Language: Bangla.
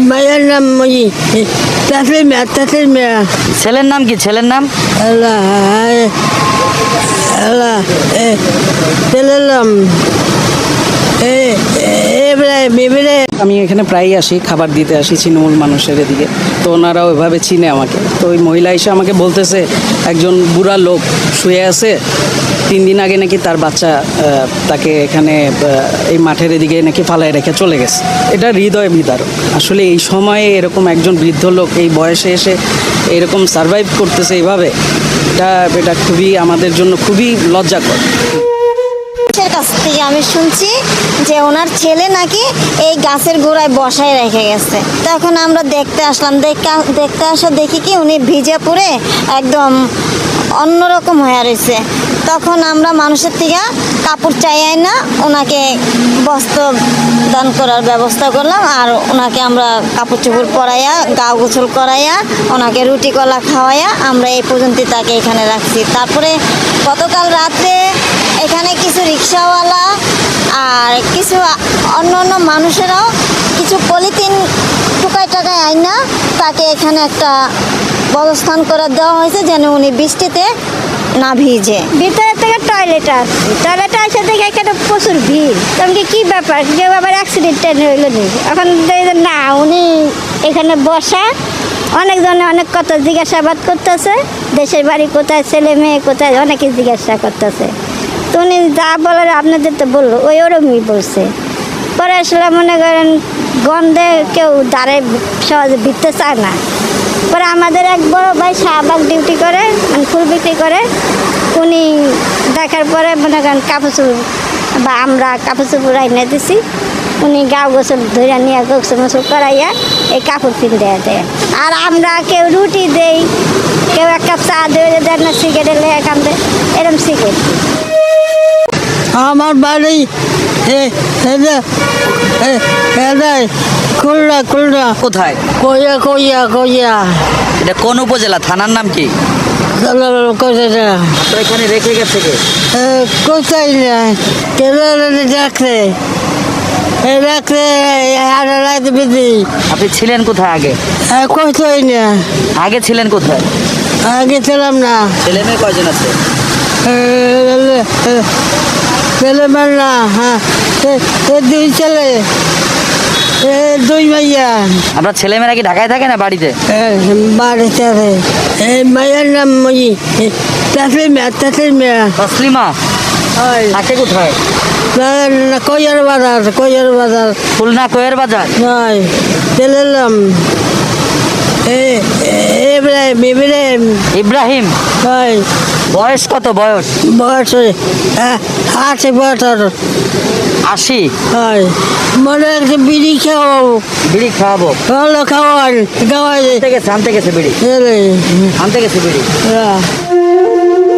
মায়ের নাম তাসলিমা। ছেলের নাম কি? ছেলের নাম আল্লাহ আল্লাহ ছেলের নাম আমি এখানে প্রায়ই আসি, খাবার দিতে আসি ছিন্নমূল মানুষের এদিকে। তো ওনারাও এভাবে চিনে আমাকে। তো ওই মহিলা এসে আমাকে বলতেছে একজন বুড়া লোক শুয়ে আছে, 3 দিন আগে নাকি তার বাচ্চা তাকে এখানে এই মাঠের এদিকে নাকি ফালায় রেখে চলে গেছে। এটা হৃদয় বিদারক। আসলে এই সময়ে এরকম একজন বৃদ্ধ লোক এই বয়সে এসে এরকম সারভাইভ করতেছে এইভাবে, এটা খুবই আমাদের জন্য খুবই লজ্জাকর। কাছ থেকে আমি শুনছি যে ওনার ছেলে নাকি এই গাছের গোড়ায় বসায় রেখে গেছে। তখন আমরা দেখতে আসলাম, দেখতে আসা দেখি কি উনি ভিজে পুড়ে একদম অন্যরকম হয়ে রয়েছে। তখন আমরা মানুষের থেকে কাপড় চাইয়াই না ওনাকে বস্ত্র দান করার ব্যবস্থা করলাম। আর ওনাকে আমরা কাপড় চোপড় পরাইয়া, গা গোসল করাইয়া, ওনাকে রুটি কলা খাওয়াইয়া আমরা এই পর্যন্ত তাকে এখানে রাখছি। তারপরে গতকাল রাতে এখানে কিছু রিক্সাওয়ালা আর কিছু অন্য অন্য মানুষেরাও কিছু পলিথিন টুকায় টাকায় আইনা তাকে এখানে একটা অবস্থান করে দেওয়া হয়েছে যেন উনি বৃষ্টিতে না ভিজে। ভিতরে থেকে টয়লেটে আসে দেখে এখানে প্রচুর ভিড়। তখন কি ব্যাপার, কেউ আবার অ্যাক্সিডেন্ট হইল নি? এখন না, উনি এখানে বসা অনেকজনে অনেক কথা জিজ্ঞাসাবাদ করতেছে, দেশের বাড়ি কোথায়, ছেলে মেয়ে কোথায়, অনেকে জিজ্ঞাসা করতেছে। তো উনি যা বলার আপনাদের তো বললো, ওরমই বলছে। পরে আসলে মনে করেন গন্ধে কেউ দাঁড়ে সহজে ভিড়তে চায় না। পরে আমাদের এক বড় ভাই শাহবাগ ডিউটি করে, মানে ফুল বিক্রি করে, উনি দেখার পরে মনে করেন কাপড় চোপড় বা আমরা কাপড় চোপড় আইনে দিছি। উনি গা গোসল ধরে নিয়ে গোসল মোসল করাইয়া এই কাপড় পিঁধে দেয়। আর আমরা কেউ রুটি দেই, কেউ এক কাপ চা ধরে দেয় না, সিগারেট লেগে এখান দেয়, এরকম সিগারেট। আমার বাড়ি খুলনা। কোথায়? কইয়া এটা কোন উপজেলা? থানার নাম কি? তো এখানে রেখে গেছে কে? কোথায় না রাখছে আপনি ছিলেন কোথায় আগে? কোথায় না, আগে ছিলেন কোথায়? আগে ছিলাম না। ছেলে মেয়ে কয়জন আছে? ছেলে মেয়ে না, হ্যাঁ 2 ছেলে 2 মাইয়া। আপনার ছেলেমেয়েরা কি ঢাকায় থাকে না বাড়িতে? বাড়িতে এই মায়ের নাম তাসলিমা। তসলিমা থাকে কোথায়? কইয়ার বাজার। খুলনা কোয়ের বাজার? নয়, ছেলের নাম ইব্রাহিম। হয় বয়স কত? বয়স 80 80। হয়। মনে একটা বিড়ি খাওয়াবো। বিড়ি খাওয়াবো? ভালো খাওয়ান খাওয়াই আনতে গেছে বিড়ি? আনতে গেছে বিড়ি।